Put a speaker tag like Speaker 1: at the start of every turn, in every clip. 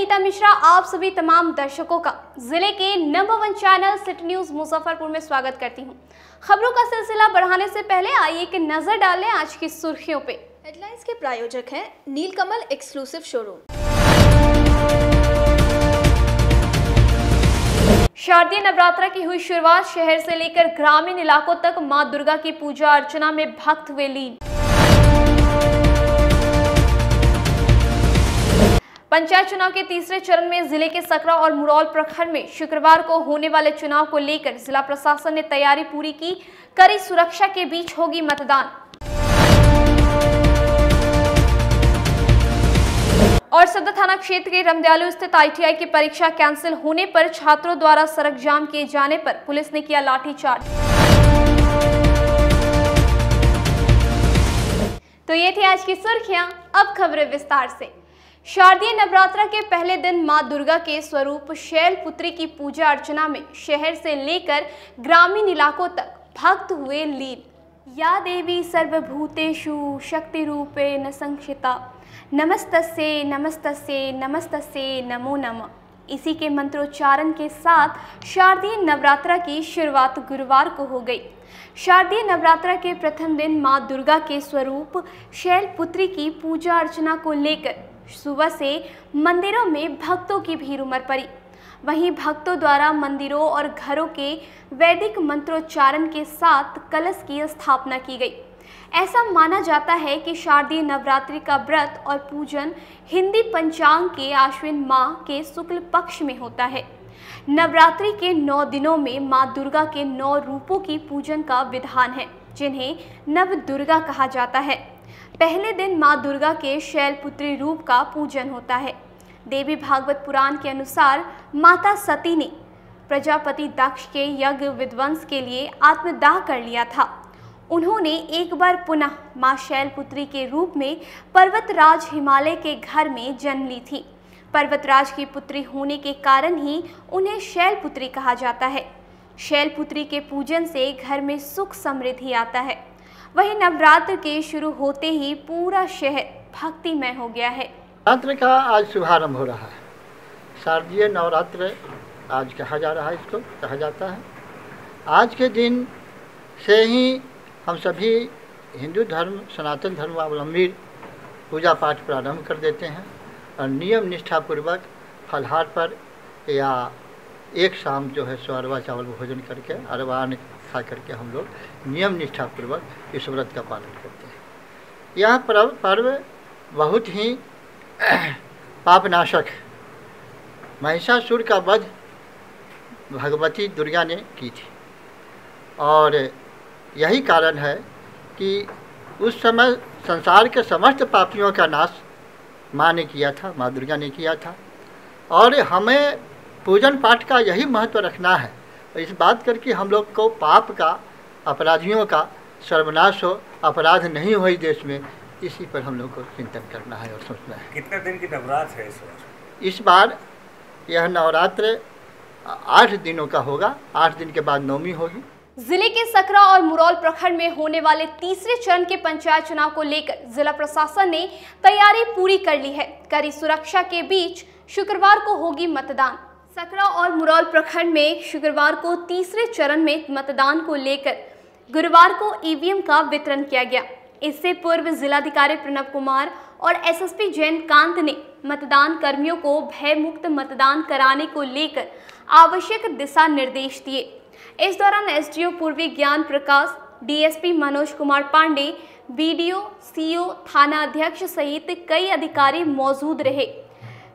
Speaker 1: नीता मिश्रा आप सभी तमाम दर्शकों का जिले के number 1 channel city news Muzaffarpur में स्वागत करती हूं। खबरों का सिलसिला बढ़ाने से पहले आइए एक नजर डालें आज की सुर्खियों पे।
Speaker 2: हेडलाइंस के प्रायोजक हैं नीलकमल एक्सक्लूसिव शोरूम।
Speaker 1: शारदीय नवरात्र की हुई शुरुआत। शहर से लेकर ग्रामीण इलाकों तक मां दुर्गा की पूजा अर्चना में भक्त हुए लीन। पंचायत चुनाव के तीसरे चरण में जिले के सकरा और मुरौल प्रखंड में शुक्रवार को होने वाले चुनाव को लेकर जिला प्रशासन ने तैयारी पूरी की। कड़ी सुरक्षा के बीच होगी मतदान। और सदर थाना क्षेत्र के रमदयालु स्थित ITI की परीक्षा कैंसिल होने पर छात्रों द्वारा सड़क जाम किए जाने पर पुलिस ने किया लाठीचार्ज। तो ये थी आज की सुर्खियां। अब खबरें विस्तार से। शारदीय नवरात्र के पहले दिन मां दुर्गा के स्वरूप शैलपुत्री की पूजा अर्चना में शहर से लेकर ग्रामीण इलाकों तक भक्त हुए लीन। या देवी सर्वभूतेषु शक्ति रूपेण संस्थिता नमस्तस्यै नमस्तस्यै नमस्तस्यै नमो नमः। इसी के मंत्रोच्चारण के साथ शारदीय नवरात्र की शुरुआत गुरुवार को हो गई। शारदीय नवरात्र के प्रथम दिन मां दुर्गा के स्वरूप शैलपुत्री की पूजा अर्चना को लेकर सुबह से मंदिरों में भक्तों की भीड़ उमड़ पड़ी। वहीं भक्तों द्वारा मंदिरों और घरों के वैदिक मंत्रोच्चारण के साथ कलश की स्थापना की गई। ऐसा माना जाता है कि शारदीय नवरात्रि का व्रत और पूजन हिंदी पंचांग के आश्विन माह के शुक्ल पक्ष में होता है। नवरात्रि के 9 दिनों में मां दुर्गा के 9 रूपों की पूजन का विधान है, जिन्हें नव दुर्गा कहा जाता है। पहले दिन मां दुर्गा के शैलपुत्री रूप का पूजन होता है। देवी भागवत पुराण के अनुसार माता सती ने प्रजापति दक्ष के यज्ञ विध्वंस के लिए आत्मदाह कर लिया था। उन्होंने एक बार पुनः मां शैलपुत्री के रूप में पर्वतराज हिमालय के घर में जन्म ली थी। पर्वतराज की पुत्री होने के कारण ही उन्हें शैलपुत्री कहा जाता है। शैलपुत्री के पूजन से घर में सुख समृद्धि आता है। वहीं नवरात्र के शुरू होते ही पूरा शहर भक्तिमय हो गया है।
Speaker 3: नवरात्र का आज शुभारंभ हो रहा है। शारदीय नवरात्र आज कहा जा रहा है, इसको कहा जाता है। आज के दिन से ही हम सभी हिंदू धर्म सनातन धर्मावलंबी पूजा पाठ प्रारंभ कर देते हैं और नियम निष्ठापूर्वक फलहार पर या एक शाम जो है सो अरवा चावल भोजन करके अरवा अन्न खा करके हम लोग नियम निष्ठापूर्वक इस व्रत का पालन करते हैं। यह पर्व बहुत ही पापनाशक महिषासुर का वध भगवती दुर्गा ने की थी और यही कारण है कि उस समय संसार के समस्त पापियों का नाश माँ ने किया था, माँ दुर्गा ने किया था। और हमें पूजन पाठ का यही महत्व रखना है। इस बात करके हम लोग को पाप का, अपराधियों का सर्वनाश हो, अपराध नहीं हो देश में, इसी पर हम लोग को चिंतन करना है और सोचना है।
Speaker 4: कितने दिन की नवरात्र है इस बार?
Speaker 3: इस बार यह नवरात्र 8 दिनों का होगा। 8 दिन के बाद नवमी होगी।
Speaker 1: जिले के सकरा और मुरौल प्रखंड में होने वाले तीसरे चरण के पंचायत चुनाव को लेकर जिला प्रशासन ने तैयारी पूरी कर ली है। कड़ी सुरक्षा के बीच शुक्रवार को होगी मतदान। सकरा और मुरौल प्रखंड में शुक्रवार को तीसरे चरण में मतदान को लेकर गुरुवार को EVM का वितरण किया गया। इससे पूर्व जिलाधिकारी प्रणव कुमार और SSP जयंतकांत ने मतदान कर्मियों को भयमुक्त मतदान कराने को लेकर आवश्यक दिशा निर्देश दिए। इस दौरान SDO पूर्वी ज्ञान प्रकाश, DSP Manoj Kumar Pandey, BDO, CO, थाना अध्यक्ष सहित कई अधिकारी मौजूद रहे।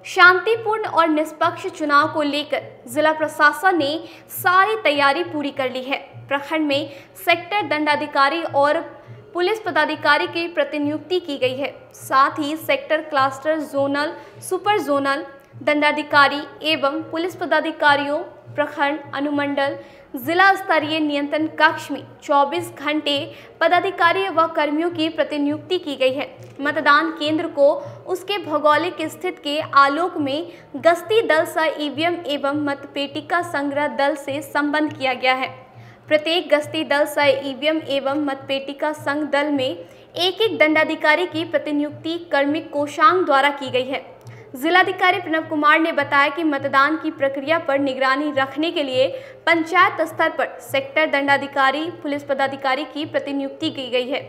Speaker 1: शांतिपूर्ण और निष्पक्ष चुनाव को लेकर जिला प्रशासन ने सारी तैयारी पूरी कर ली है। प्रखंड में सेक्टर दंडाधिकारी और पुलिस पदाधिकारी की प्रतिनियुक्ति की गई है। साथ ही sector, cluster, zonal, super zonal दंडाधिकारी एवं पुलिस पदाधिकारियों, प्रखंड, अनुमंडल, जिला स्तरीय नियंत्रण कक्ष में 24 घंटे पदाधिकारी व कर्मियों की प्रतिनियुक्ति की गई है। मतदान केंद्र को उसके भौगोलिक स्थिति के आलोक में गश्ती दल सह EVM एवं मतपेटिका संग्रह दल से संबद्ध किया गया है। प्रत्येक गश्ती दल सह EVM एवं मतपेटिका संघ दल में एक एक दंडाधिकारी की प्रतिनियुक्ति कार्मिक कोषांग द्वारा की गई है। जिलाधिकारी प्रणव कुमार ने बताया कि मतदान की प्रक्रिया पर निगरानी रखने के लिए पंचायत स्तर पर सेक्टर दंडाधिकारी, पुलिस पदाधिकारी की प्रतिनियुक्ति की गई है।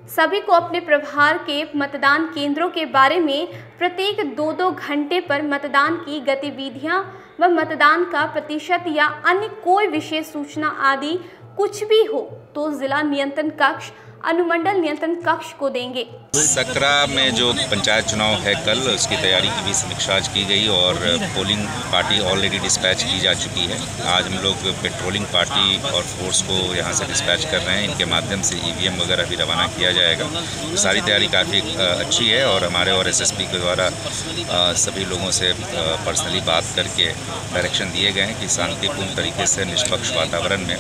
Speaker 1: सभी को अपने प्रभार के मतदान केंद्रों के बारे में प्रत्येक 2-2 घंटे पर मतदान की गतिविधियां व मतदान का प्रतिशत या अन्य कोई विशेष सूचना आदि कुछ भी हो तो जिला नियंत्रण कक्ष, अनुमंडल नियंत्रण कक्ष को देंगे।
Speaker 5: सकरा में जो पंचायत चुनाव है कल, उसकी तैयारी की भी समीक्षा आज की गई और पोलिंग पार्टी ऑलरेडी डिस्पैच की जा चुकी है। आज हम लोग पेट्रोलिंग पार्टी और फोर्स को यहाँ से डिस्पैच कर रहे हैं। इनके माध्यम से ईवीएम वगैरह भी रवाना किया जाएगा। तो सारी तैयारी काफ़ी अच्छी है और हमारे और एसएसपी के द्वारा सभी लोगों से पर्सनली बात करके डायरेक्शन दिए गए हैं कि शांतिपूर्ण तरीके से निष्पक्ष वातावरण में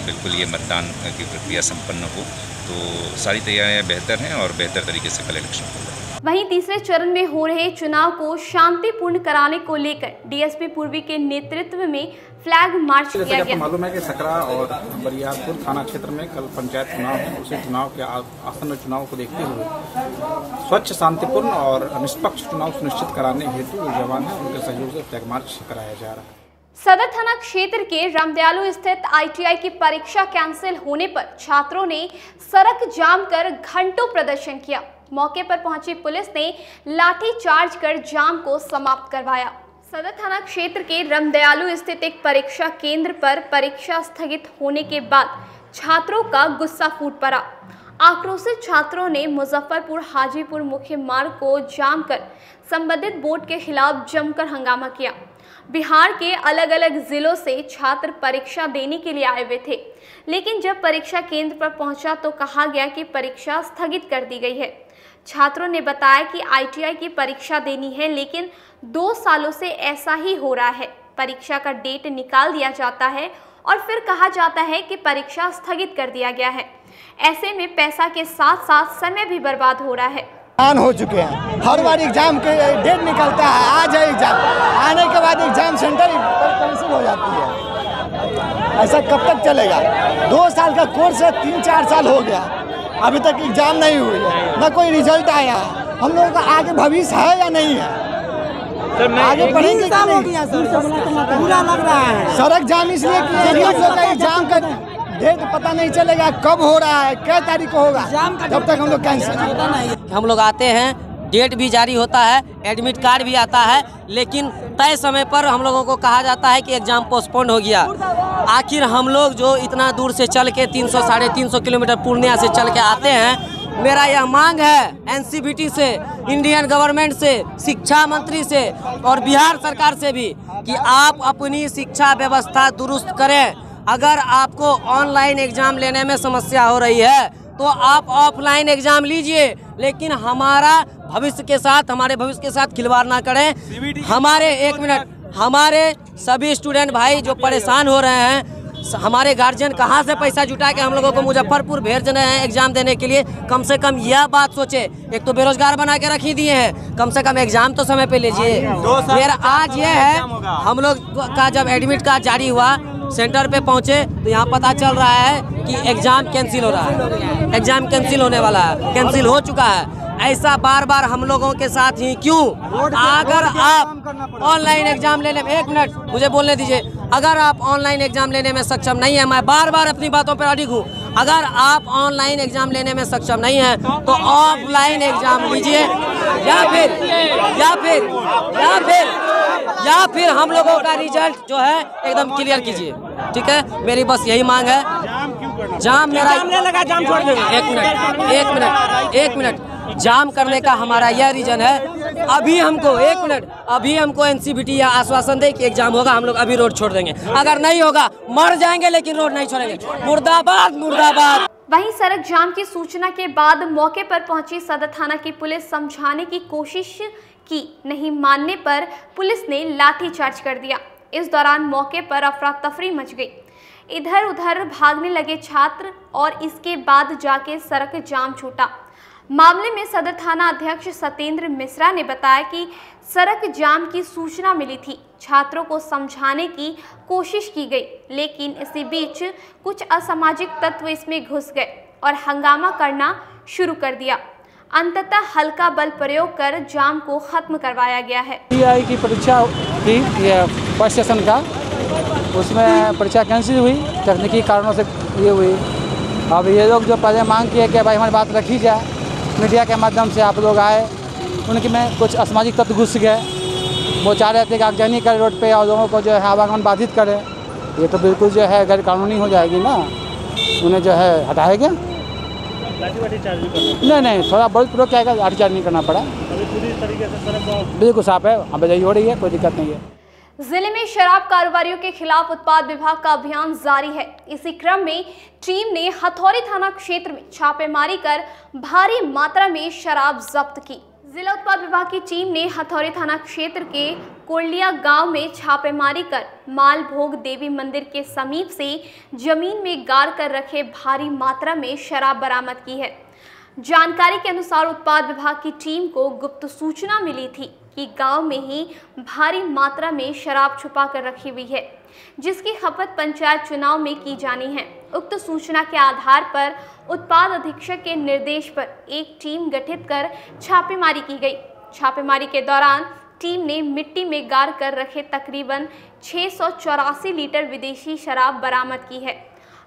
Speaker 5: बिल्कुल ये मतदान की प्रक्रिया संपन्न हो। तो सारी तैयारियां बेहतर हैं और बेहतर तरीके से कल इलेक्शन होगा।
Speaker 1: वहीं तीसरे चरण में हो रहे चुनाव को शांतिपूर्ण कराने को लेकर डीएसपी पूर्वी के नेतृत्व में फ्लैग मार्च किया गया।
Speaker 6: मालूम है कि सकरा और बरियारपुर थाना क्षेत्र में कल पंचायत चुनाव है। उसी चुनाव के आसन्न चुनाव को देखते हुए स्वच्छ, शांतिपूर्ण और निष्पक्ष चुनाव सुनिश्चित कराने हेतु जो जवान है उनके सहयोग से फ्लैग मार्च कराया जा रहा है।
Speaker 1: सदर थाना क्षेत्र के रामदयालु स्थित आईटीआई की परीक्षा कैंसिल होने पर छात्रों ने सड़क जाम कर घंटों प्रदर्शन किया। मौके पर पहुंची पुलिस ने लाठी चार्ज कर जाम को समाप्त करवाया। सदर थाना क्षेत्र के रामदयालु स्थित एक परीक्षा केंद्र पर परीक्षा स्थगित होने के बाद छात्रों का गुस्सा फूट पड़ा। आक्रोशित छात्रों ने मुजफ्फरपुर हाजीपुर मुख्य मार्ग को जाम कर संबंधित बोर्ड के खिलाफ जमकर हंगामा किया। बिहार के अलग अलग जिलों से छात्र परीक्षा देने के लिए आए हुए थे, लेकिन जब परीक्षा केंद्र पर पहुंचा तो कहा गया कि परीक्षा स्थगित कर दी गई है। छात्रों ने बताया कि आईटीआई की परीक्षा देनी है, लेकिन 2 सालों से ऐसा ही हो रहा है। परीक्षा का डेट निकाल दिया जाता है और फिर कहा जाता है कि परीक्षा स्थगित कर दिया गया है। ऐसे में पैसा के साथ साथ समय भी बर्बाद हो रहा है।
Speaker 7: हो चुके हैं, हर बार एग्जाम के डेट निकलता है, आज है एग्जाम, आने के बाद एग्जाम सेंटर कैंसिल हो जाती है। ऐसा कब तक चलेगा? 2 साल का कोर्स है, 3-4 साल हो गया, अभी तक एग्जाम नहीं हुई है, न कोई रिजल्ट आया। हम लोगों का आगे भविष्य है या नहीं है? आगे पढ़ेंगे क्या? बुरा लग रहा है। सड़क जाम इसलिए एग्जाम का डेट पता नहीं चलेगा कब हो रहा है, क्या तारीख को होगा, जब तक हम लोग कैंसिल।
Speaker 8: हम लोग आते हैं, डेट भी जारी होता है, एडमिट कार्ड भी आता है, लेकिन तय समय पर हम लोगों को कहा जाता है कि एग्जाम पोस्टपोन हो गया। आखिर हम लोग जो इतना दूर से चल के 300-350 किलोमीटर पूर्णिया से चल के आते हैं, मेरा यह मांग है एनसीबीटी से, इंडियन गवर्नमेंट से, शिक्षा मंत्री से और बिहार सरकार से भी कि आप अपनी शिक्षा व्यवस्था दुरुस्त करें। अगर आपको ऑनलाइन एग्जाम लेने में समस्या हो रही है तो आप ऑफलाइन एग्जाम लीजिए, लेकिन हमारा भविष्य के साथ, हमारे भविष्य के साथ खिलवाड़ ना करें। हमारे सभी स्टूडेंट भाई जो परेशान हो रहे हैं, हमारे गार्जियन कहाँ से पैसा जुटा के हम लोगों को मुजफ्फरपुर भेज रहे हैं एग्जाम देने के लिए। कम से कम यह बात सोचे, एक तो बेरोजगार बना के रख ही दिए हैं, कम से कम एग्जाम तो समय पे लीजिए। मेरा आज ये है, हम लोग का जब एडमिट कार्ड जारी हुआ, सेंटर पे पहुंचे तो यहाँ पता चल रहा है कि एग्जाम कैंसिल हो रहा है, एग्जाम कैंसिल होने वाला है, कैंसिल हो चुका है। ऐसा बार बार हम लोगों के साथ ही क्यों? अगर आप ऑनलाइन एग्जाम लेने में, 1 मिनट मुझे बोलने दीजिए, अगर आप ऑनलाइन एग्जाम लेने में सक्षम नहीं है, मैं बार बार अपनी बातों पर अडिग हूँ, अगर आप ऑनलाइन एग्जाम लेने में सक्षम नहीं है तो ऑफलाइन एग्जाम लीजिए या फिर हम लोगों का रिजल्ट जो है एकदम क्लियर कीजिए। ठीक है, मेरी बस यही मांग है। जाम मेरा जाम छोड़ देंगे। एक मिनट जाम करने का हमारा यह रीजन है, अभी हमको एनसीबीटी या आश्वासन दे कि एग्जाम होगा, हम लोग अभी रोड छोड़ देंगे। अगर नहीं होगा मर जाएंगे, लेकिन रोड नहीं छोड़ेंगे। मुर्दाबाद मुर्दाबाद।
Speaker 1: वहीं सड़क जाम की सूचना के बाद मौके पर पहुंची सदर थाना की पुलिस समझाने की कोशिश की, नहीं मानने पर पुलिस ने लाठीचार्ज कर दिया। इस दौरान मौके पर अफरा तफरी मच गई, इधर उधर भागने लगे छात्र और इसके बाद जाके सड़क जाम छूटा। मामले में सदर थाना अध्यक्ष सत्येंद्र मिश्रा ने बताया कि सड़क जाम की सूचना मिली थी, छात्रों को समझाने की कोशिश की गई, लेकिन इसी बीच कुछ असामाजिक तत्व इसमें घुस गए और हंगामा करना शुरू कर दिया। अंततः हल्का बल प्रयोग कर जाम को खत्म करवाया गया है।
Speaker 9: पीआई की परीक्षा थी फर्स्ट सेशन का, उसमें परीक्षा कैंसिल हुई, तकनीकी कारणों से ये हुई। अब ये लोग जो पहले मांग किए कि भाई हमारी बात रखी जाए, मीडिया के माध्यम से आप लोग आए, उनके में कुछ असामाजिक तत्व घुस गए। वो चाह रहे थे कि आगजनी करें रोड पे और लोगों को जो है आवागमन बाधित करें। ये तो बिल्कुल जो है गैर कानूनी हो जाएगी ना, उन्हें जो है हटाया गया। नहीं, थोड़ा बहुत प्रयोग किया गया, लाठी चार्ज नहीं करना पड़ा। अभी पूरी तरीके से सड़क बिल्कुल साफ है, आवाजाही हो रही है, कोई दिक्कत नहीं है।
Speaker 1: जिले में शराब कारोबारियों के खिलाफ उत्पाद विभाग का अभियान जारी है। इसी क्रम में टीम ने हथौड़ी थाना क्षेत्र में छापेमारी कर भारी मात्रा में शराब जब्त की। जिला उत्पाद विभाग की टीम ने हथौड़ी थाना क्षेत्र के कोलिया गांव में छापेमारी कर मालभोग देवी मंदिर के समीप से जमीन में गाड़ कर रखे भारी मात्रा में शराब बरामद की है। जानकारी के अनुसार उत्पाद विभाग की टीम को गुप्त सूचना मिली थी कि गांव में ही भारी मात्रा में शराब छुपा कर रखी हुई है, जिसकी खपत पंचायत चुनाव में की जानी है। उक्त सूचना के आधार पर उत्पाद अधीक्षक के निर्देश पर एक टीम गठित कर छापेमारी की गई। छापेमारी के दौरान टीम ने मिट्टी में गाड़ कर रखे तकरीबन 684 लीटर विदेशी शराब बरामद की है।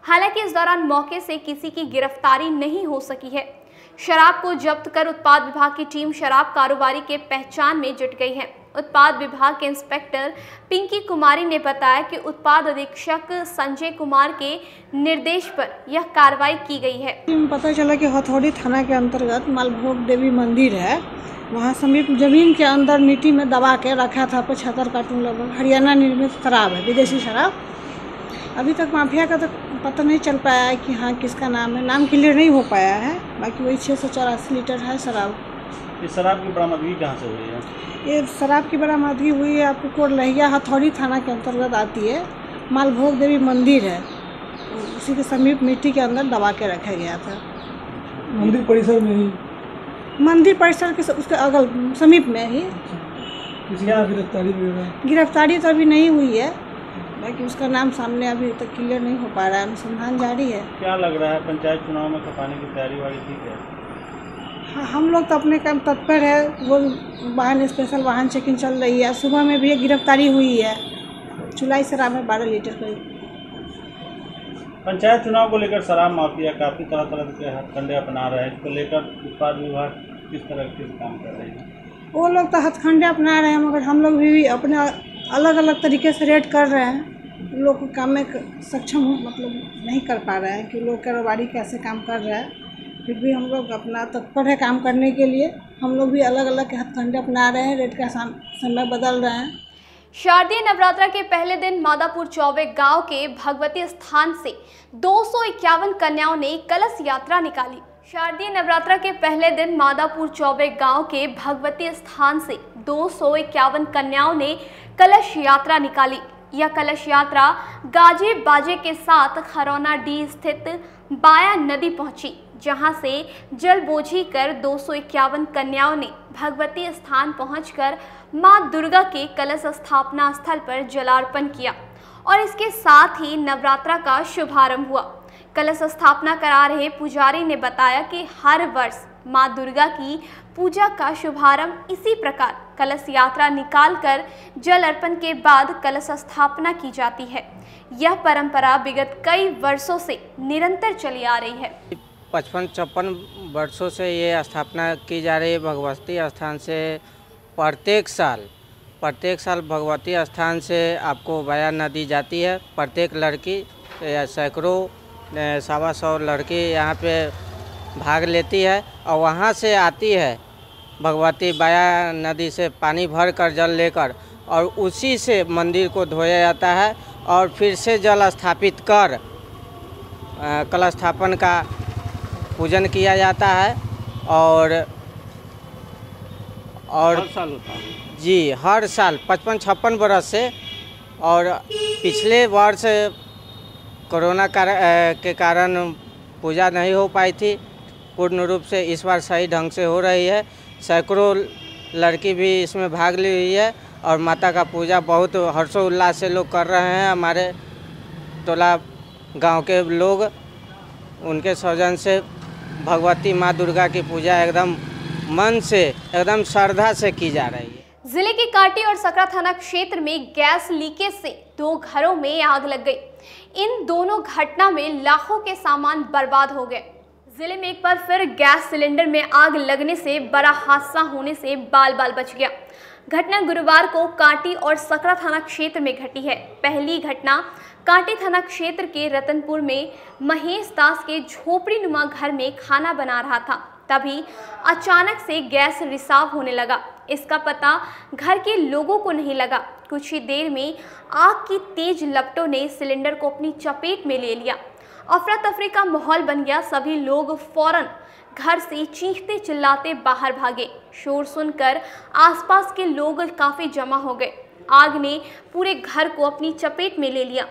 Speaker 1: हालांकि इस दौरान मौके से किसी की गिरफ्तारी नहीं हो सकी है। शराब को जब्त कर उत्पाद विभाग की टीम शराब कारोबारी के पहचान में जुट गई है। उत्पाद विभाग के इंस्पेक्टर पिंकी कुमारी ने बताया कि उत्पाद अधीक्षक संजय कुमार के निर्देश पर यह कार्रवाई की गई है।
Speaker 10: पता चला कि हथौड़ी थाना के अंतर्गत मालभोग देवी मंदिर है, वहाँ समीप जमीन के अंदर मिट्टी में दबा के रखा था 75 कार्टून लगभग हरियाणा निर्मित शराब है, विदेशी शराब। अभी तक माफिया का तो पता नहीं चल पाया है कि हाँ किसका नाम है, नाम क्लियर नहीं हो पाया है। बाकी वही 684 लीटर है शराब।
Speaker 6: इस शराब की बरामदगी कहाँ से हुई है?
Speaker 10: ये शराब की बरामदगी हुई है आपको कोरलहिया हथौड़ी थाना के अंतर्गत आती है। मालभोग देवी मंदिर है, उसी के समीप मिट्टी के अंदर दबा के रखा गया था।
Speaker 9: मंदिर परिसर में ही?
Speaker 10: मंदिर परिसर के उसके अगल समीप में ही। गिरफ्तारी तो अभी नहीं हुई है, बाकी उसका नाम सामने अभी तक क्लियर नहीं हो पा रहा है, अनुसंधान जारी है।
Speaker 6: क्या लग रहा है पंचायत चुनाव में खपाने की तैयारी वाली ठीक है?
Speaker 10: हाँ, हम लोग तो अपने काम तत्पर है। वो वाहन स्पेशल वाहन चेकिंग चल रही है। सुबह में भी एक गिरफ्तारी हुई है, चुलाई शराब में 12 लीटर करीब।
Speaker 6: पंचायत चुनाव को लेकर शराब माफिया काफ़ी तरह तरह के हथकंडे अपना रहे हैं, इसको लेकर उत्पाद विभाग किस तरह के काम कर रहे हैं?
Speaker 10: वो लोग तो हथकंडे अपना रहे हैं, मगर हम लोग भी अपने अलग अलग तरीके से रेड कर रहे हैं। लोग को काम में सक्षम मतलब नहीं कर पा रहे हैं कि लोग कारोबारी कैसे काम कर रहे हैं, फिर भी हम लोग अपना तत्पर है काम करने के लिए। हम लोग भी अलग अलग हथकंडे अपना रहे हैं, रेड का समय बदल रहे हैं।
Speaker 1: शारदीय नवरात्र के पहले दिन मादापुर चौबे गांव के भगवती स्थान से 251 कन्याओं ने कलश यात्रा निकाली। शारदीय नवरात्र के पहले दिन मादापुर चौबे गांव के भगवती स्थान से 251 कन्याओं ने कलश यात्रा निकाली। यह कलश यात्रा गाजे बाजे के साथ खरौना डी स्थित बाया नदी पहुंची, जहां से जल बोझी कर 251 कन्याओं ने भगवती स्थान पहुंचकर मां दुर्गा के कलश स्थापना स्थल पर जलार्पण किया और इसके साथ ही नवरात्रा का शुभारंभ हुआ। कलश स्थापना करा रहे पुजारी ने बताया कि हर वर्ष मां दुर्गा की पूजा का शुभारंभ इसी प्रकार कलश यात्रा निकालकर जल अर्पण के बाद कलश स्थापना की जाती है। यह परंपरा विगत कई वर्षों से निरंतर चली आ रही है।
Speaker 8: 55 वर्षों से ये स्थापना की जा रही है भगवती स्थान से। प्रत्येक साल भगवती स्थान से आपको बया नदी जाती है। प्रत्येक लड़की या सैकड़ों 125 लड़की यहाँ पे भाग लेती है और वहाँ से आती है भगवती बया नदी से पानी भर कर जल लेकर, और उसी से मंदिर को धोया जाता है और फिर से जल स्थापित कर कलश स्थापन का पूजन किया जाता है। और हर साल होता है जी, हर साल 55-56 बरस से। और पिछले वर्ष कोरोना के कारण पूजा नहीं हो पाई थी पूर्ण रूप से, इस बार सही ढंग से हो रही है। सैकड़ों लड़की भी इसमें भाग ली हुई है और माता का पूजा बहुत हर्षोल्लास से लोग कर रहे हैं। हमारे टोला गांव के लोग, उनके सौजन से भगवती माँ दुर्गा की पूजा एकदम मन से एकदम श्रद्धा से की जा रही है।
Speaker 1: जिले के काटी और सकरा थाना क्षेत्र में गैस लीकेज से 2 घरों में आग लग गई। इन दोनों घटना में लाखों के सामान बर्बाद हो गए। जिले में एक बार फिर गैस सिलेंडर में आग लगने से बड़ा हादसा होने से बाल बाल बच गया। घटना गुरुवार को काटी और सकरा थाना क्षेत्र में घटी है। पहली घटना काटी थाना क्षेत्र के रतनपुर में महेश दास के झोपड़ी नुमा घर में खाना बना रहा था, तभी अचानक से गैस रिसाव होने लगा। इसका पता घर के लोगों को नहीं लगा। कुछ ही देर में आग की तेज लपटों ने सिलेंडर को अपनी चपेट में ले लिया। अफरा तफरी का माहौल बन गया। सभी लोग फौरन घर से चीखते चिल्लाते बाहर भागे। शोर सुनकर आसपास के लोग काफी जमा हो गए। आग ने पूरे घर को अपनी चपेट में ले लिया।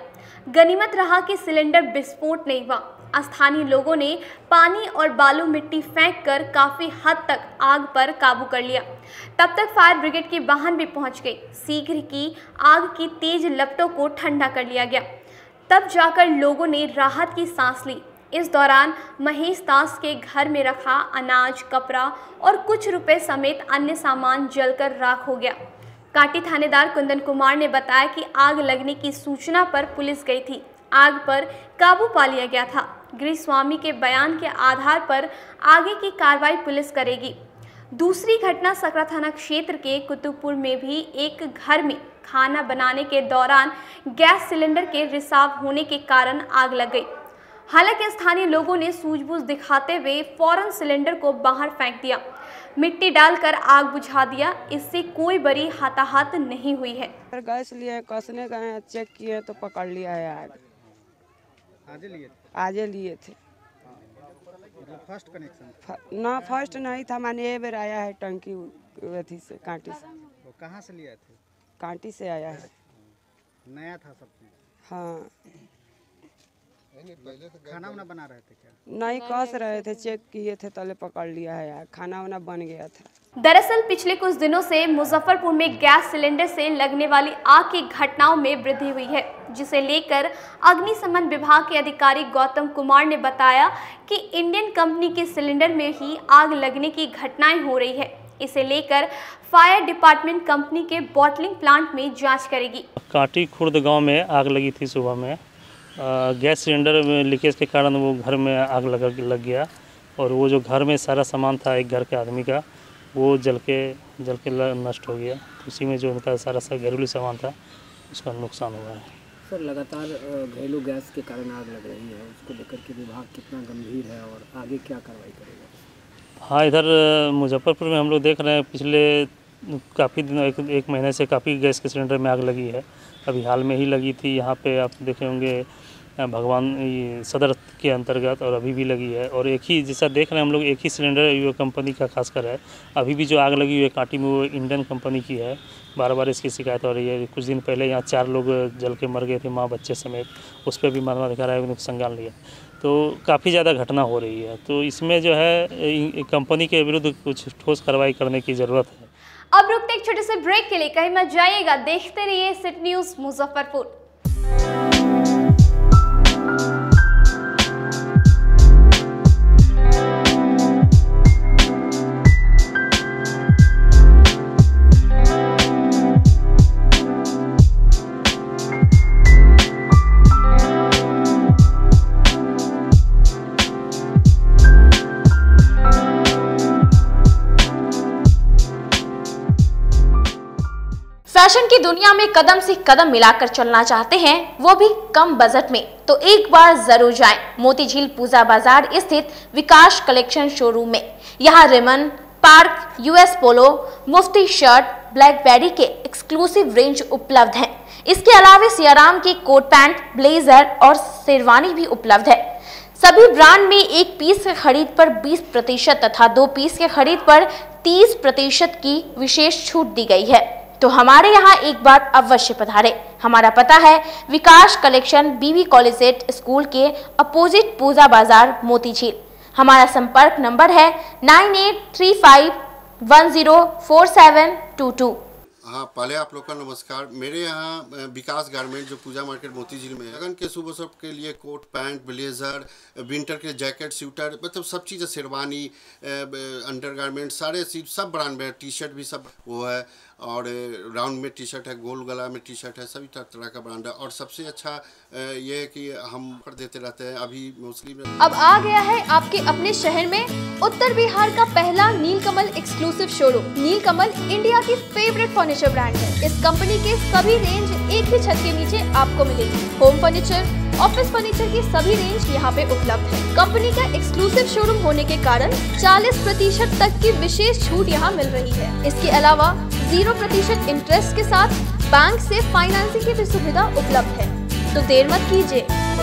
Speaker 1: गनीमत रहा कि सिलेंडर विस्फोट नहीं हुआ। स्थानीय लोगों ने पानी और बालू मिट्टी फेंककर काफी हद तक आग पर काबू कर लिया। तब तक फायर ब्रिगेड के वाहन भी पहुंच गए। शीघ्र ही आग की तेज लपटों को ठंडा कर लिया गया। तब जाकर लोगों ने राहत की सांस ली। इस दौरान महेश दास के घर में रखा अनाज, कपड़ा और कुछ रुपए समेत अन्य सामान जलकर राख हो गया। काटी थानेदार कुंदन कुमार ने बताया कि आग लगने की सूचना पर पुलिस गई थी। आग पर काबू पा लिया गया था। गृह स्वामी के बयान के आधार पर आगे की कार्रवाई पुलिस करेगी। दूसरी घटना सकरा थाना क्षेत्र के कुतुबपुर में भी एक घर में खाना बनाने के दौरान गैस सिलेंडर के रिसाव होने के कारण आग लग गई। हालांकि स्थानीय लोगों ने सूझबूझ दिखाते हुए फौरन सिलेंडर को बाहर फेंक दिया, मिट्टी डालकर आग बुझा दिया। इससे कोई बड़ी हताहत नहीं हुई है।
Speaker 11: गैस लिए कसने गए, चेक किए तो पकड़ लिया है आग। आज लिए थे।
Speaker 6: फर्स्ट कनेक्शन
Speaker 11: ना फर्स्ट नहीं था, मैंने ये बेर आया है टंकी अथी से, कांटी से।
Speaker 6: वो कहाँ से लिया थे?
Speaker 11: कांटी से आया है।
Speaker 6: नया था सब चीज?
Speaker 11: हाँ।
Speaker 6: खाना वाना बना रहे थे क्या?
Speaker 11: नहीं, कस रहे थे, चेक किए थे तले पकड़ लिया है यार। खाना वाना बन गया था।
Speaker 1: दरअसल पिछले कुछ दिनों से मुजफ्फरपुर में गैस सिलेंडर से लगने वाली आग की घटनाओं में वृद्धि हुई है, जिसे लेकर अग्निशमन विभाग के अधिकारी गौतम कुमार ने बताया कि इंडियन कंपनी के सिलेंडर में ही आग लगने की घटनाएं हो रही है। इसे लेकर फायर डिपार्टमेंट कंपनी के बॉटलिंग प्लांट में जांच करेगी।
Speaker 12: काटी खुर्द गांव में आग लगी थी सुबह में। गैस सिलेंडर में लीकेज के कारण वो घर में आग लग गया और वो जो घर में सारा सामान था एक घर के आदमी का, वो जल के नष्ट हो गया। उसी में जो उनका सारा घरेलू सामान था उसका नुकसान हुआ है।
Speaker 13: सर, लगातार घरेलू गैस के कारण आग लग रही है, उसको लेकर के विभाग कितना गंभीर है और आगे क्या कार्रवाई करेगा?
Speaker 12: हाँ, इधर मुजफ्फरपुर में हम लोग देख रहे हैं पिछले काफ़ी दिनों एक महीने से काफ़ी गैस के सिलेंडर में आग लगी है। अभी हाल में ही लगी थी यहाँ पे, आप देखे होंगे भगवान सदर के अंतर्गत, और अभी भी लगी है। और एक ही जैसा देख रहे हैं हम लोग, एक ही सिलेंडर यूओ कंपनी का खासकर है। अभी भी जो आग लगी हुई है कांटी में वो इंडियन कंपनी की है। बार बार इसकी शिकायत हो रही है। कुछ दिन पहले यहाँ 4 लोग जल के मर गए थे, माँ बच्चे समेत। उस पर भी मानवाधिकार आयोग ने संज्ञान लिया। तो काफ़ी ज़्यादा घटना हो रही है। तो इसमें जो है कंपनी के विरुद्ध कुछ ठोस कार्रवाई करने की ज़रूरत है।
Speaker 1: अब रुकते एक छोटे से ब्रेक के लिए, कहीं मत जाइएगा, देखते रहिए सिटी न्यूज़ मुजफ्फरपुर। फैशन की दुनिया में कदम से कदम मिलाकर चलना चाहते हैं, वो भी कम बजट में, तो एक बार जरूर जाएं मोतीझील पूजा बाजार स्थित विकास कलेक्शन शोरूम में। यहाँ रेमन, पार्क, यूएस पोलो, मुफ्ती शर्ट, ब्लैकबेरी के एक्सक्लूसिव रेंज उपलब्ध हैं। इसके अलावा सियाराम के कोट पैंट, ब्लेजर और शेरवानी भी उपलब्ध है। सभी ब्रांड में 1 पीस के खरीद पर 20% तथा 2 पीस के खरीद पर 30% की विशेष छूट दी गई है। तो हमारे यहाँ एक बार अवश्य पधारे। हमारा पता है विकास कलेक्शन, बीवी कॉलेज स्कूल के अपोजिट पूजा बाजार, मोतीझील। हमारा संपर्क नंबर है 9835104722।
Speaker 14: हाँ, पहले आप लोग का नमस्कार। मेरे यहाँ विकास गारमेंट जो पूजा मार्केट मोती झील में है, लगन के शुभ अवसर के लिए कोट पैंट, ब्लेजर, विंटर के जैकेट, स्वेटर, मतलब सब चीज़, शेरवानी, अंडर गारमेंट, सारे चीज सब ब्रांड में, टी शर्ट भी सब वो है, और राउंड में टी शर्ट है, गोल गला में टी शर्ट है, सभी तरह का ब्रांड है। और सबसे अच्छा ये है कि हम कर देते रहते हैं अभी मोस्टली में।
Speaker 2: अब आ गया है आपके अपने शहर में उत्तर बिहार का पहला नीलकमल एक्सक्लूसिव शोरूम। नीलकमल इंडिया की फेवरेट फर्नीचर ब्रांड है। इस कंपनी के सभी रेंज एक ही छत के नीचे आपको मिलेगी। होम फर्नीचर, ऑफिस फर्नीचर की सभी रेंज यहाँ पे उपलब्ध है। कंपनी का एक्सक्लूसिव शोरूम होने के कारण 40% तक की विशेष छूट यहाँ मिल रही है। इसके अलावा 0% इंटरेस्ट के साथ बैंक से फाइनेंसिंग की भी सुविधा उपलब्ध है। तो देर मत कीजिए,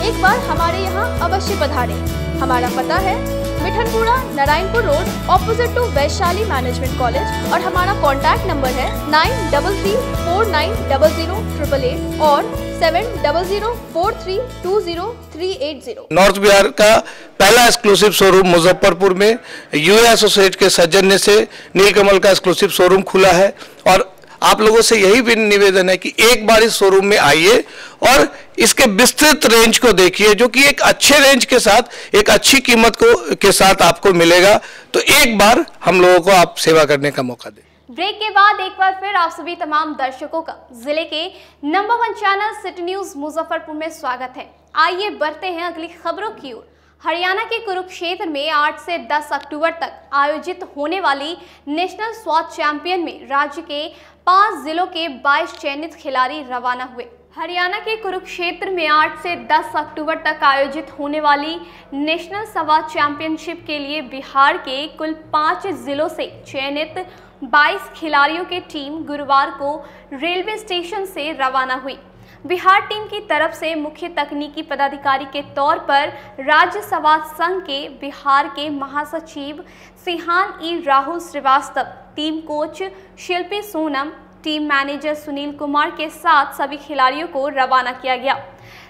Speaker 2: एक बार हमारे यहाँ अवश्य पधारें। हमारा पता है Mithanpura, Narayanpur road, opposite to Vaishali management college, और हमारा कॉन्टैक्ट नंबर है 9334900888 और 7004320380।
Speaker 15: नॉर्थ बिहार का पहला एक्सक्लूसिव शोरूम मुजफ्फरपुर में यूए एसोसिएट के सौजन्य से नीलकमल का एक्सक्लूसिव शोरूम खुला है। और आप लोगों से यही भी निवेदन है कि एक बार इस शोरूम में आइए और इसके विस्तृत रेंज को देखिए, जो कि एक अच्छे रेंज के साथ एक अच्छी कीमत के साथ आपको मिलेगा। तो एक बार हम लोगों को आप सेवा करने का मौका दें।
Speaker 1: ब्रेक के बाद एक बार फिर आप सभी तमाम दर्शकों का जिले के number 1 channel city news Muzaffarpur में स्वागत है। आइए बढ़ते हैं अगली खबरों की ओर। हरियाणा के कुरुक्षेत्र में 8 से 10 अक्टूबर तक आयोजित होने वाली नेशनल स्वाट चैंपियन में राज्य के 5 जिलों के 22 चयनित खिलाड़ी रवाना हुए। हरियाणा के कुरुक्षेत्र में 8 से 10 अक्टूबर तक आयोजित होने वाली नेशनल स्वाट चैंपियनशिप के लिए बिहार के कुल 5 जिलों से चयनित 22 खिलाड़ियों की टीम गुरुवार को रेलवे स्टेशन से रवाना हुई। बिहार टीम की तरफ से मुख्य तकनीकी पदाधिकारी के तौर पर राज्य स्वाट संघ के बिहार के महासचिव सिहान ई राहुल श्रीवास्तव, टीम कोच शिल्पी सोनम, टीम मैनेजर सुनील कुमार के साथ सभी खिलाड़ियों को रवाना किया गया।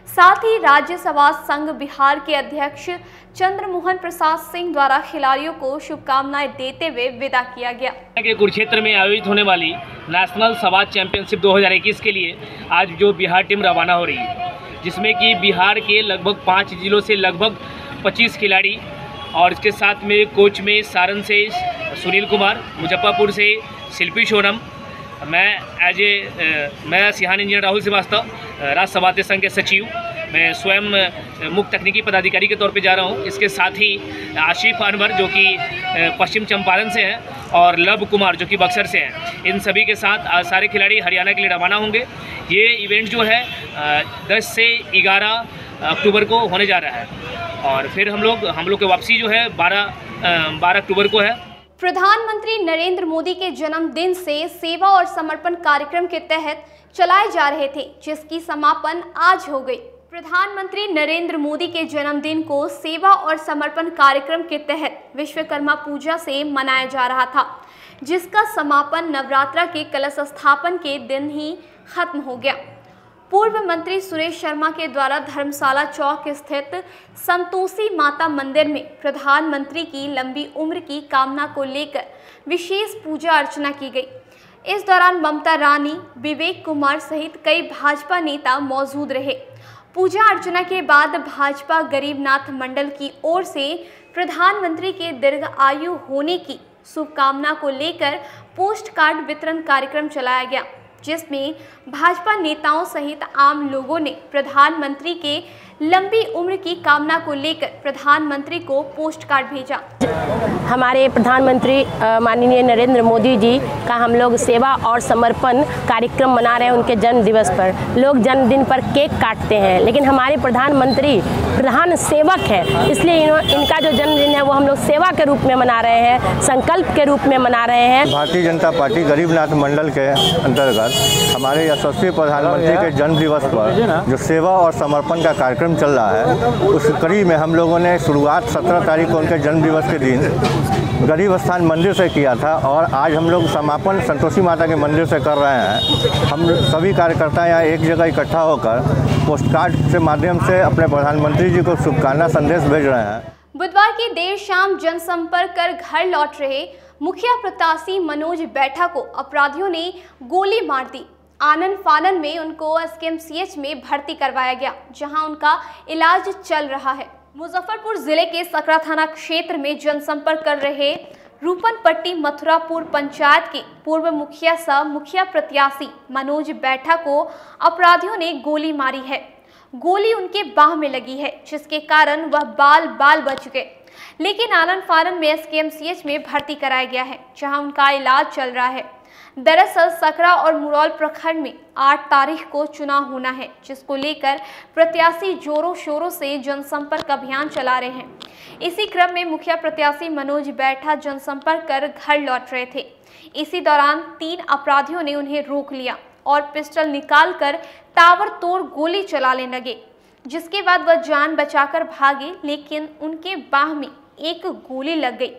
Speaker 1: साथ ही राज्य स्वाट संघ बिहार के अध्यक्ष चंद्रमोहन प्रसाद सिंह द्वारा खिलाड़ियों को शुभकामनाएं देते हुए विदा किया गया।
Speaker 16: कुरुक्षेत्र में आयोजित होने वाली नेशनल स्वाट चैंपियनशिप 2021 के लिए आज जो बिहार टीम रवाना हो रही है, जिसमें कि बिहार के लगभग 5 जिलों से लगभग 25 खिलाड़ी, और इसके साथ में कोच में सारण से सुनील कुमार, मुजफ्फरपुर से शिल्पी सोनम, मैं सिहान इंजीनियर राहुल श्रीवास्तव, राज्य स्वाट संघ के सचिव, मैं स्वयं मुख्य तकनीकी पदाधिकारी के तौर पे जा रहा हूँ। इसके साथ ही आशिफ अनवर जो कि पश्चिम चंपारण से हैं, और लव कुमार जो कि बक्सर से हैं, इन सभी के साथ सारे खिलाड़ी हरियाणा के लिए रवाना होंगे। ये इवेंट जो है 10 से 11 अक्टूबर को होने जा रहा है, और फिर हम लोग की वापसी जो है 12 अक्टूबर को है।
Speaker 1: प्रधानमंत्री नरेंद्र मोदी के जन्मदिन से सेवा और समर्पण कार्यक्रम के तहत चलाए जा रहे थे, जिसकी समापन आज हो गई। प्रधानमंत्री नरेंद्र मोदी के जन्मदिन को सेवा और समर्पण कार्यक्रम के तहत विश्वकर्मा पूजा से मनाया जा रहा था, जिसका समापन नवरात्रा के कलश स्थापन के दिन ही खत्म हो गया। पूर्व मंत्री सुरेश शर्मा के द्वारा धर्मशाला चौक स्थित संतोषी माता मंदिर में प्रधानमंत्री की लंबी उम्र की कामना को लेकर विशेष पूजा अर्चना की गई। इस दौरान ममता रानी, विवेक कुमार सहित कई भाजपा नेता मौजूद रहे। पूजा अर्चना के बाद भाजपा गरीबनाथ मंडल की ओर से प्रधानमंत्री के दीर्घ आयु होने की शुभकामना को लेकर पोस्ट कार्ड वितरण कार्यक्रम चलाया गया, जिसमें भाजपा नेताओं सहित आम लोगों ने प्रधानमंत्री के लंबी उम्र की कामना को लेकर प्रधानमंत्री को पोस्ट कार्ड भेजा।
Speaker 17: हमारे प्रधानमंत्री माननीय नरेंद्र मोदी जी का हम लोग सेवा और समर्पण कार्यक्रम मना रहे हैं। उनके जन्म दिवस पर लोग जन्मदिन पर केक काटते हैं, लेकिन हमारे प्रधानमंत्री प्रधान सेवक है, इसलिए इनका जो जन्मदिन है वो हम लोग सेवा के रूप में मना रहे हैं, संकल्प के रूप में मना रहे हैं।
Speaker 18: भारतीय जनता पार्टी गरीबनाथ मंडल के अंतर्गत हमारे यशस्वी प्रधानमंत्री के जन्म दिवस पर जो सेवा और समर्पण का कार्यक्रम चल रहा है, उस कड़ी में हम लोगों ने शुरुआत 17 तारीख को उनके जन्म दिवस के दिन गरीब स्थान मंदिर से किया था, और आज हम लोग समापन संतोषी माता के मंदिर से कर रहे हैं। हम सभी कार्यकर्ता यहाँ एक जगह इकट्ठा होकर पोस्ट कार्ड के माध्यम से अपने प्रधानमंत्री जी को शुभकामना संदेश भेज रहे हैं।
Speaker 1: बुधवार की देर शाम जनसंपर्क कर घर लौट रहे मुखिया प्रत्याशी मनोज बैठा को अपराधियों ने गोली मार दी। आनन फानन में उनको एसकेएमसीएच में भर्ती करवाया गया, जहां उनका इलाज चल रहा है। मुजफ्फरपुर जिले के सकरा थाना क्षेत्र में जनसंपर्क कर रहे रूपनपट्टी मथुरापुर पंचायत के पूर्व मुखिया सह मुखिया प्रत्याशी मनोज बैठा को अपराधियों ने गोली मारी है। गोली उनके बाह में लगी है, जिसके कारण वह बाल बच गए, लेकिन आनन फानन में एसकेएमसीएच में भर्ती कराया गया है, जहां उनका इलाज चल रहा है। दरअसल सकरा और मुरौल प्रखंड में 8 तारीख को चुनाव होना है, जिसको लेकर प्रत्याशी जोरों शोरों से जनसंपर्क अभियान चला रहे हैं। इसी क्रम में मुखिया प्रत्याशी मनोज बैठा जनसंपर्क कर घर लौट रहे थे। इसी दौरान 3 अपराधियों ने उन्हें रोक लिया और पिस्टल निकालकर ताबड़तोड़ गोली चलाने लगे, जिसके बाद वह जान बचाकर भागे, लेकिन उनके बाह में एक गोली लग गई,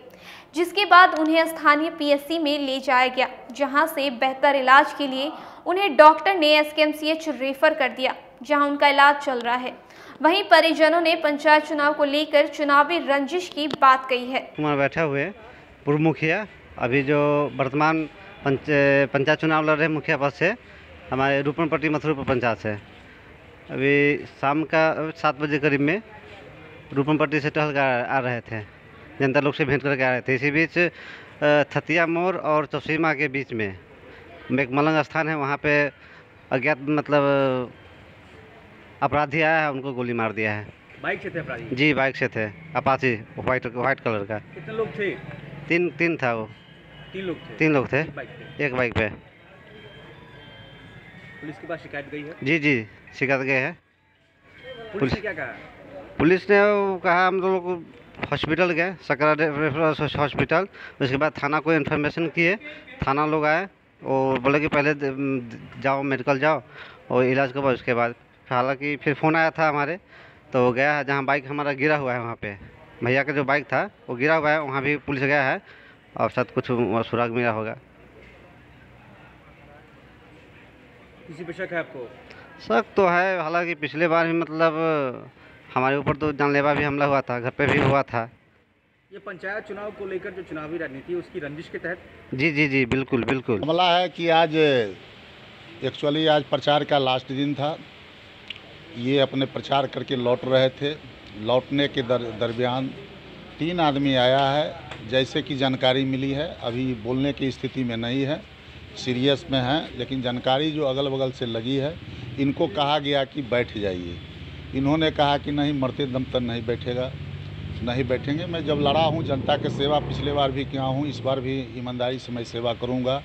Speaker 1: जिसके बाद उन्हें स्थानीय पीएचसी में ले जाया गया, जहां से बेहतर इलाज के लिए उन्हें डॉक्टर ने एसकेएमसीएच रेफर कर दिया, जहां उनका इलाज चल रहा है। वहीं परिजनों ने पंचायत चुनाव को लेकर चुनावी रंजिश की बात कही है।
Speaker 19: वहाँ बैठे हुए पूर्व मुखिया, अभी जो वर्तमान पंचायत चुनाव लड़ रहे मुखिया पद से, हमारे रूपनपट्टी मथुरापुर पंचायत से, अभी शाम का 7 बजे करीब में रूपनपट्टी से टहल कर आ रहे थे, जनता लोग से भेंट करके आ रहे थे। इसी बीच थतिया मोड़ और चौसीमा के बीच में एक मलंग स्थान है, वहाँ पे अज्ञात मतलब अपराधी आया है, उनको गोली मार दिया है।
Speaker 20: बाइक से थे अपराधी?
Speaker 19: जी बाइक से थे, अपाची वाइट कलर का।
Speaker 20: कितने लोग थे?
Speaker 19: तीन था वो।
Speaker 20: 3 लोग थे?
Speaker 19: एक बाइक पे।
Speaker 20: पुलिस के पास शिकायत गई है?
Speaker 19: जी शिकायत गई है।
Speaker 20: पुलिस ने क्या कहा?
Speaker 19: पुलिस ने कहा हम लोग हॉस्पिटल गए, सकरा रेफरल हॉस्पिटल। उसके बाद थाना को इन्फॉर्मेशन किए, थाना लोग आए और बोले कि पहले जाओ मेडिकल जाओ और इलाज करवाओ। उसके बाद हालांकि फिर फ़ोन आया था हमारे, तो गया है जहाँ बाइक हमारा गिरा हुआ है, वहाँ पे भैया का जो बाइक था वो गिरा हुआ है, वहाँ भी पुलिस गया है और शायद कुछ सुराग मिला होगा।
Speaker 20: किसी पे शक है आपको?
Speaker 19: शक तो है, हालांकि पिछले बार भी मतलब हमारे ऊपर तो जानलेवा भी हमला हुआ था, घर पे भी हुआ था।
Speaker 20: ये पंचायत चुनाव को लेकर जो चुनावी राजनीति है उसकी रंजिश के तहत?
Speaker 19: जी बिल्कुल।
Speaker 21: मामला है कि आज एक्चुअली आज प्रचार का लास्ट दिन था। ये अपने प्रचार करके लौट रहे थे। लौटने के दरमियान 3 आदमी आया है, जैसे कि जानकारी मिली है। अभी बोलने की स्थिति में नहीं है, सीरियस में है, लेकिन जानकारी जो अगल बगल से लगी है, इनको कहा गया कि बैठ जाइए। इन्होंने कहा कि नहीं, मरते दम तक नहीं बैठेंगे। मैं जब लड़ा हूँ जनता के सेवा, पिछले बार भी किया हूँ, इस बार भी ईमानदारी से मैं सेवा करूँगा।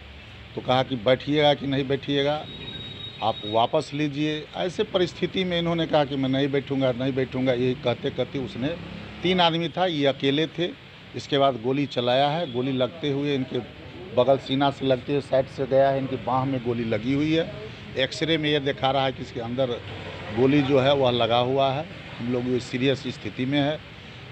Speaker 21: तो कहा कि बैठिएगा कि नहीं बैठिएगा, आप वापस लीजिए। ऐसे परिस्थिति में इन्होंने कहा कि मैं नहीं बैठूँगा। यही कहते उसने 3 आदमी था, ये अकेले थे। इसके बाद गोली चलाया है। गोली लगते हुए इनके बगल सीना से लगते हुए साइड से गया है, इनकी बाह में गोली लगी हुई है। एक्सरे में ये दिखा रहा है कि इसके अंदर गोली जो है वह लगा हुआ है। हम लोग ये सीरियस स्थिति में है।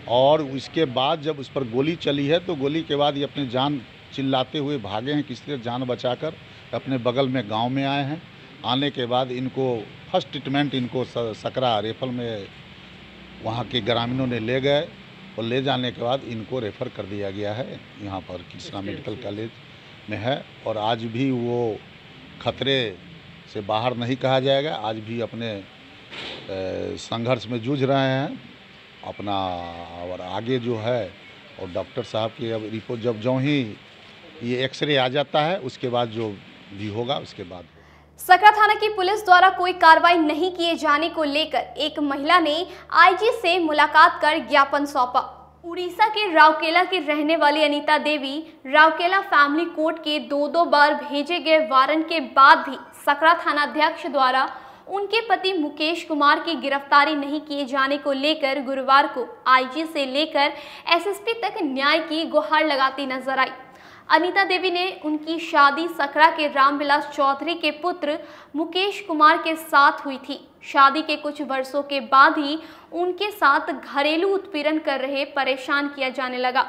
Speaker 21: और इसके बाद जब उस पर गोली चली है, तो गोली के बाद ये अपनी जान चिल्लाते हुए भागे हैं, किसी तरह जान बचाकर अपने बगल में गांव में आए हैं। आने के बाद इनको फर्स्ट ट्रीटमेंट इनको सकरा रेफर में वहाँ के ग्रामीणों ने ले गए और ले जाने के बाद इनको रेफ़र कर दिया गया है। यहाँ पर कृष्णा मेडिकल कॉलेज में है। और आज भी वो खतरे से बाहर नहीं कहा जाएगा। आज भी अपने संघर्ष में जूझ रहे हैं अपना। और आगे जो है, और डॉक्टर साहब की अब रिपोर्ट जो ही ये एक्सरे आ जाता है, उसके बाद जो भी होगा उसके बाद।
Speaker 1: सकरा थाना की पुलिस द्वारा कोई कार्रवाई नहीं किए जाने को लेकर एक महिला ने आईजी से मुलाकात कर ज्ञापन सौंपा। उड़ीसा के राउरकेला की रहने वाली अनीता देवी राउरकेला फैमिली कोर्ट के 2 बार भेजे गए वारंट के बाद भी सकरा थानाध्यक्ष द्वारा उनके पति मुकेश कुमार की गिरफ्तारी नहीं किए जाने को लेकर गुरुवार को आईजी से लेकर एसएसपी तक न्याय की गुहार लगाती नजर आई। अनीता देवी ने उनकी शादी सकरा के रामविलास चौधरी के पुत्र मुकेश कुमार के साथ हुई थी। शादी के कुछ वर्षों के बाद ही उनके साथ घरेलू उत्पीड़न कर रहे परेशान किया जाने लगा,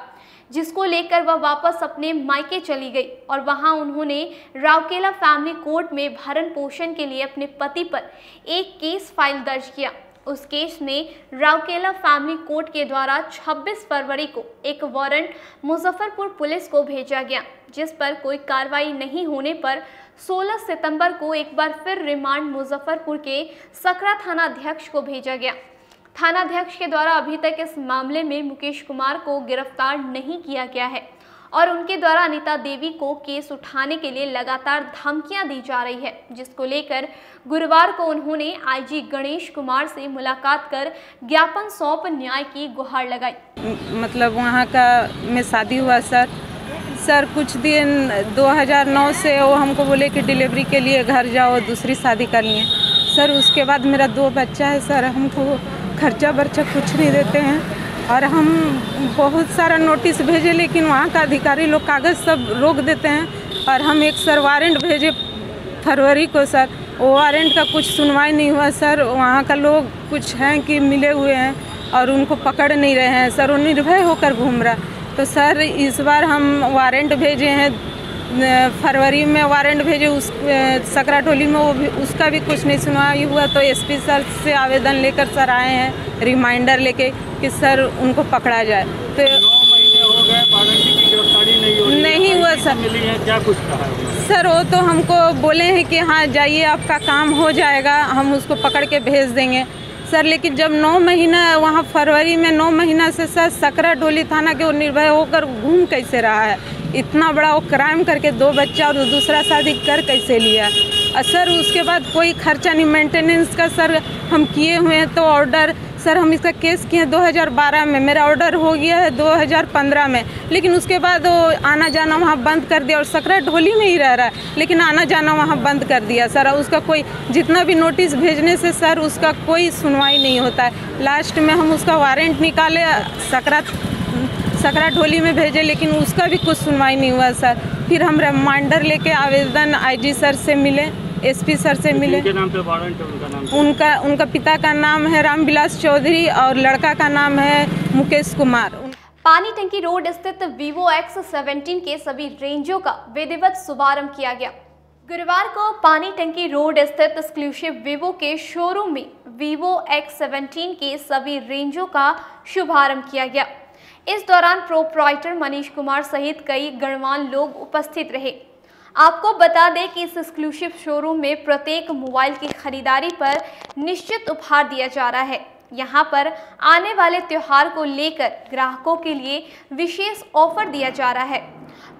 Speaker 1: जिसको लेकर वह वापस अपने मायके चली गई और वहां उन्होंने राउरकेला फैमिली कोर्ट में भरण पोषण के लिए अपने पति पर एक केस फाइल दर्ज किया उस केस में राउकेला फैमिली कोर्ट के द्वारा 26 फरवरी को एक वारंट मुजफ्फरपुर पुलिस को भेजा गया, जिस पर कोई कार्रवाई नहीं होने पर 16 सितंबर को एक बार फिर रिमांड मुजफ्फरपुर के सकरा थानाध्यक्ष को भेजा गया। थानाध्यक्ष के द्वारा अभी तक इस मामले में मुकेश कुमार को गिरफ्तार नहीं किया गया है और उनके द्वारा अनीता देवी को केस उठाने के लिए लगातार धमकियां दी जा रही है, जिसको लेकर गुरुवार को उन्होंने आईजी गणेश कुमार से मुलाकात कर ज्ञापन सौंप न्याय की गुहार लगाई।
Speaker 4: मतलब वहाँ का में शादी हुआ सर कुछ दिन 2009 से वो हमको बोले कि डिलीवरी के लिए घर जाओ, दूसरी शादी करनी है सर। उसके बाद मेरा 2 बच्चा है सर, हमको खर्चा बर्चा कुछ नहीं देते हैं और हम बहुत सारा नोटिस भेजे, लेकिन वहाँ का अधिकारी लोग कागज़ सब रोक देते हैं। और हम एक सर वारंट भेजे फरवरी को सर, वो वारंट का कुछ सुनवाई नहीं हुआ सर। वहाँ का लोग कुछ हैं कि मिले हुए हैं और उनको पकड़ नहीं रहे हैं सर, वो निर्भय होकर घूम रहा। तो सर इस बार हम वारंट भेजे हैं, फरवरी में वारंट भेजे उस सकरा टोली में, वो भी उसका भी कुछ नहीं सुनवाई हुआ। तो एसपी सर से आवेदन लेकर सर आए हैं रिमाइंडर लेके कि सर उनको पकड़ा जाए। तो
Speaker 22: 9 महीने हो गए, वारंटी की गिरफ्तारी नहीं
Speaker 4: हुआ सर।
Speaker 22: मिली है, क्या कुछ कहा है
Speaker 4: सर? वो तो हमको बोले हैं कि हाँ जाइए आपका काम हो जाएगा, हम उसको पकड़ के भेज देंगे सर। लेकिन जब 9 महीना वहाँ फरवरी में 9 महीना से सर सकरा टोली थाना के वो निर्भय होकर घूम कैसे रहा है? इतना बड़ा वो क्राइम करके 2 बच्चा और दूसरा शादी कर कैसे लिया? और सर उसके बाद कोई खर्चा नहीं, मेंटेनेंस का सर हम किए हुए हैं। तो ऑर्डर सर हम इसका केस किए 2012 में, मेरा ऑर्डर हो गया है 2015 में, लेकिन उसके बाद वो आना जाना वहाँ बंद कर दिया और सकरा टोली में ही रह रहा है, लेकिन आना जाना वहाँ बंद कर दिया सर। उसका कोई जितना भी नोटिस भेजने से सर उसका कोई सुनवाई नहीं होता है। लास्ट में हम उसका वारंट निकाले, सकरा टोली में भेजे, लेकिन उसका भी कुछ सुनवाई नहीं हुआ सर। फिर हम रिमाइंडर लेके आवेदन आईजी सर से मिले, एसपी सर से मिले।
Speaker 22: उनके नाम पे वारंट है, उनका नाम?
Speaker 4: उनका पिता का नाम है रामविलास चौधरी और लड़का का नाम है मुकेश कुमार।
Speaker 1: पानी टंकी रोड स्थित वीवो X17 के सभी रेंजों का विधिवत शुभारंभ किया गया। गुरुवार को पानी टंकी रोड स्थित एक्सक्लूसिव वीवो के शोरूम में वीवो X17 के सभी रेंजों का शुभारंभ किया गया। इस दौरान प्रोप्राइटर मनीष कुमार सहित कई गणमान्य लोग उपस्थित रहे। आपको बता दें कि इस एक्सक्लूसिव शोरूम में प्रत्येक मोबाइल की खरीदारी पर निश्चित उपहार दिया जा रहा है। यहाँ पर आने वाले त्योहार को लेकर ग्राहकों के लिए विशेष ऑफर दिया जा रहा है।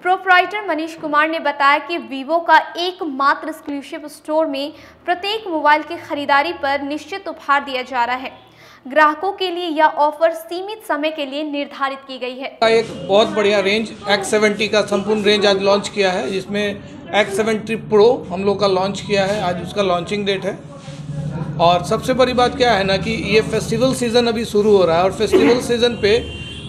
Speaker 1: प्रोप्राइटर मनीष कुमार ने बताया कि वीवो का एकमात्र एक्सक्लूसिव स्टोर में प्रत्येक मोबाइल की खरीदारी पर निश्चित उपहार दिया जा रहा है। ग्राहकों के लिए यह ऑफर सीमित समय के लिए निर्धारित की गई है।
Speaker 15: एक बहुत बढ़िया रेंज X70 का संपूर्ण रेंज आज लॉन्च किया है, जिसमें X70 Pro हम लोग का लॉन्च किया है, आज उसका लॉन्चिंग डेट है। और सबसे बड़ी बात क्या है ना कि ये फेस्टिवल सीज़न अभी शुरू हो रहा है और फेस्टिवल सीज़न पे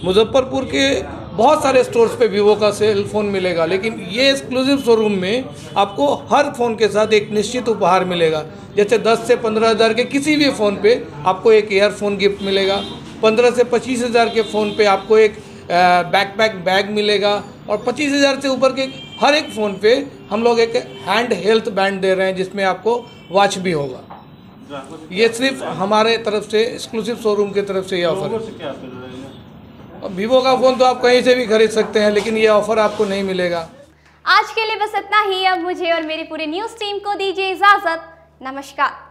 Speaker 15: मुजफ्फरपुर के बहुत सारे स्टोर्स पे वीवो का सेल फ़ोन मिलेगा, लेकिन ये एक्सक्लूसिव शोरूम में आपको हर फ़ोन के साथ एक निश्चित उपहार मिलेगा। जैसे 10 से 15 हज़ार के किसी भी फ़ोन पे आपको एक ईयरफोन गिफ्ट मिलेगा, 15 से 25 हज़ार के फ़ोन पे आपको एक बैकपैक बैग मिलेगा और 25 हज़ार से ऊपर के हर एक फ़ोन पे हम लोग एक हैंड हेल्थ बैंड दे रहे हैं, जिसमें आपको वॉच भी होगा। ये सिर्फ हमारे तरफ से एक्सक्लूसिव शोरूम की तरफ से ये ऑफर है। वीवो का फ़ोन तो आप कहीं से भी खरीद सकते हैं, लेकिन ये ऑफर आपको नहीं मिलेगा।
Speaker 1: आज के लिए बस इतना ही। अब मुझे और मेरी पूरी न्यूज़ टीम को दीजिए इजाज़त। नमस्कार।